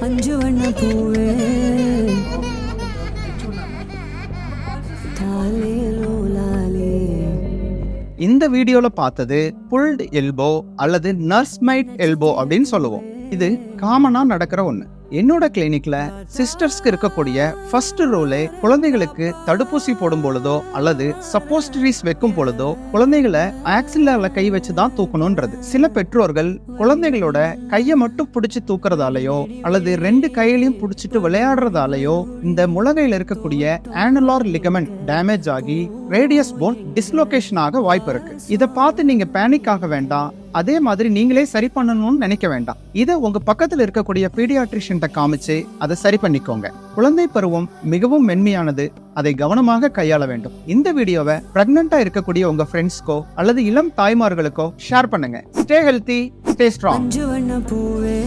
அஞ்சு வண்ண பூவே தாலேலோ லாலே. இந்த வீடியோல பார்த்தது புல்ட் எல்போ அல்லது நர்ஸ்மைட் எல்போ அப்படின்னு சொல்லுவோம். இது காமனா நடக்கிற ஒண்ணு. என்னோட கிளினிக்ல சிஸ்டர்ஸ்க்கு இருக்கக்கூடிய ஃபர்ஸ்ட் ரோலே குழந்தைகளுக்கு தடுப்பூசி போடும் பொழுதோ அல்லது சப்போஸ்டரிஸ் வைக்கும் பொழுதோ குழந்தைகளை ஆக்சிலர்ல கை வச்சு தான் தூக்கணும்ன்றது. சில பெற்றோர்கள் குழந்தைகளோட கையை மட்டும் பிடிச்சு தூக்குறதாலேயோ அல்லது ரெண்டு கையிலையும் பிடிச்சிட்டு விளையாடுறதாலேயோ இந்த முழங்கையில இருக்கக்கூடிய ஆனுலார் லிகமெண்ட் டேமேஜ் ஆகி ரேடியஸ் போன் டிஸ்லோகேஷன் ஆக வாய்ப்பு இருக்கு. இதை பார்த்து நீங்க பேனிக் ஆக வேண்டாம். அதே மாதிரி நீங்களே சரி பண்ணணும்னு நினைக்க வேண்டாம். இதை உங்க பக்கத்துல இருக்கக்கூடிய பீடியாட்ரிஷியன் காமிச்சு அதை சரி பண்ணிக்கோங்க. குழந்தை பருவம் மிகவும் மென்மையானது. அதை கவனமாக கையாள வேண்டும். இந்த வீடியோவை பிரெக்னண்டா இருக்கக்கூடிய உங்க ஃப்ரெண்ட்ஸ்க்கோ அல்லது இளம் தாய்மார்களுக்கோ ஷேர் பண்ணுங்க. Stay healthy, stay strong. அஞ்சு வண்ண பூவே